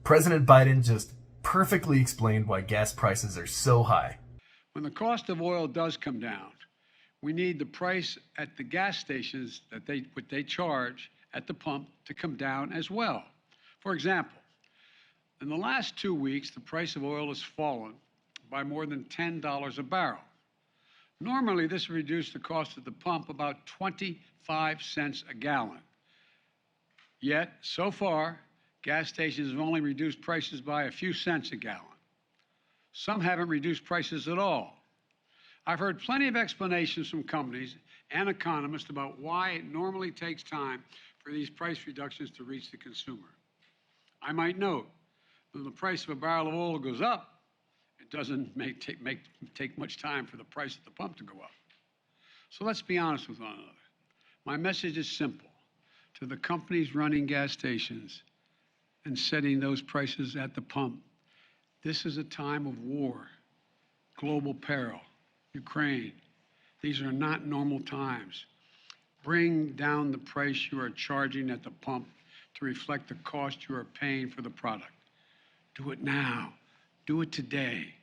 President Biden just perfectly explained why gas prices are so high. When the cost of oil does come down, we need the price at the gas stations what they charge at the pump to come down as well. For example, in the last 2 weeks, the price of oil has fallen by more than $10 a barrel. Normally, this would reduce the cost at the pump about 25 cents a gallon. Yet, so far, gas stations have only reduced prices by a few cents a gallon. Some haven't reduced prices at all. I've heard plenty of explanations from companies and economists about why it normally takes time for these price reductions to reach the consumer. I might note that when the price of a barrel of oil goes up, it doesn't take much time for the price at the pump to go up. So let's be honest with one another. My message is simple. To the companies running gas stations and setting those prices at the pump, this is a time of war, global peril, Ukraine. These are not normal times. Bring down the price you are charging at the pump to reflect the cost you are paying for the product. Do it now. Do it today.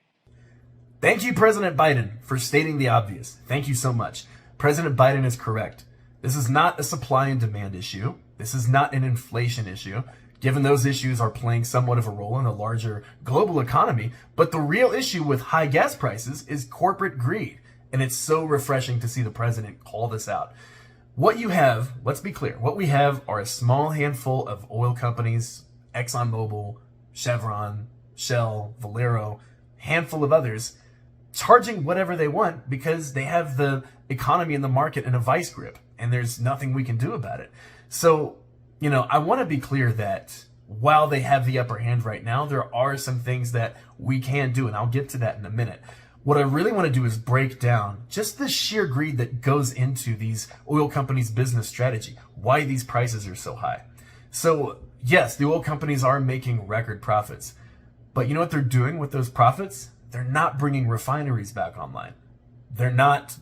Thank you, President Biden, for stating the obvious. Thank you so much. President Biden is correct. This is not a supply and demand issue. This is not an inflation issue, given those issues are playing somewhat of a role in the larger global economy. But the real issue with high gas prices is corporate greed. And it's so refreshing to see the president call this out. What you have, let's be clear, what we have are a small handful of oil companies, ExxonMobil, Chevron, Shell, Valero, handful of others, charging whatever they want because they have the economy and the market in a vice grip, and there's nothing we can do about it. So, I want to be clear that while they have the upper hand right now, there are some things that we can do, and I'll get to that in a minute. What I really want to do is break down just the sheer greed that goes into these oil companies' business strategy, why these prices are so high. So, yes, the oil companies are making record profits, but you know what they're doing with those profits? They're not bringing refineries back online. They're not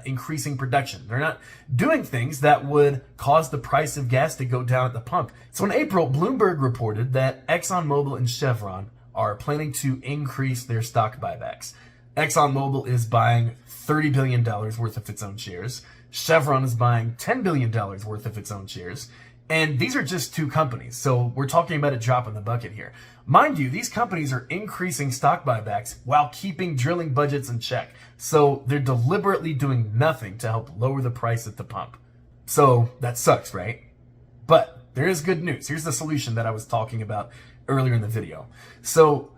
increasing production. They're not doing things that would cause the price of gas to go down at the pump. So in April, Bloomberg reported that ExxonMobil and Chevron are planning to increase their stock buybacks. ExxonMobil is buying $30 billion worth of its own shares. Chevron is buying $10 billion worth of its own shares. And these are just two companies, so we're talking about a drop in the bucket here. Mind you, these companies are increasing stock buybacks while keeping drilling budgets in check. So they're deliberately doing nothing to help lower the price at the pump. So that sucks, right? But there is good news. Here's the solution that I was talking about earlier in the video. So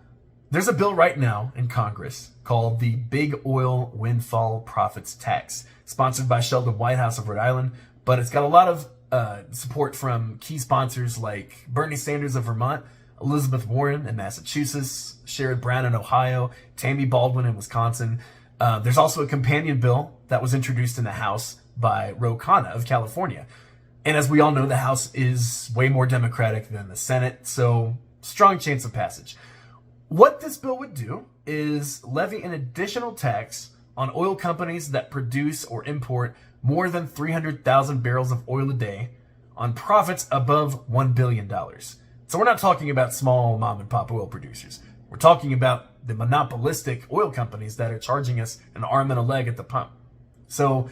there's a bill right now in Congress called the Big Oil Windfall Profits Tax, sponsored by Sheldon Whitehouse of Rhode Island, but it's got a lot of support from key sponsors like Bernie Sanders of Vermont, Elizabeth Warren in Massachusetts, Sherrod Brown in Ohio, Tammy Baldwin in Wisconsin. There's also a companion bill that was introduced in the House by Ro Khanna of California. And as we all know, the House is way more Democratic than the Senate, so strong chance of passage. What this bill would do is levy an additional tax on oil companies that produce or import more than 300,000 barrels of oil a day on profits above $1 billion. So we're not talking about small mom and pop oil producers. We're talking about the monopolistic oil companies that are charging us an arm and a leg at the pump. So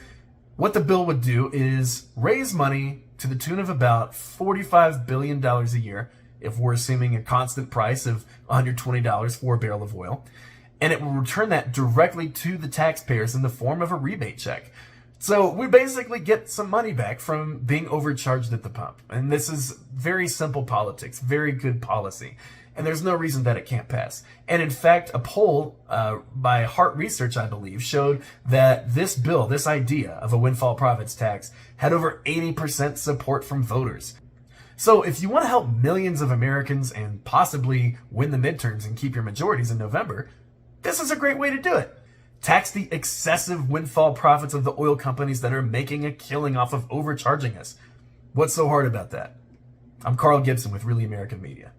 what the bill would do is raise money to the tune of about $45 billion a year, if we're assuming a constant price of $120 for a barrel of oil. And it will return that directly to the taxpayers in the form of a rebate check. So we basically get some money back from being overcharged at the pump. And this is very simple politics, very good policy. And there's no reason that it can't pass. And in fact, a poll by Hart Research, I believe, showed that this bill, this idea of a windfall profits tax, had over 80% support from voters. So if you want to help millions of Americans and possibly win the midterms and keep your majorities in November, this is a great way to do it. Tax the excessive windfall profits of the oil companies that are making a killing off of overcharging us. What's so hard about that? I'm Carl Gibson with Really American Media.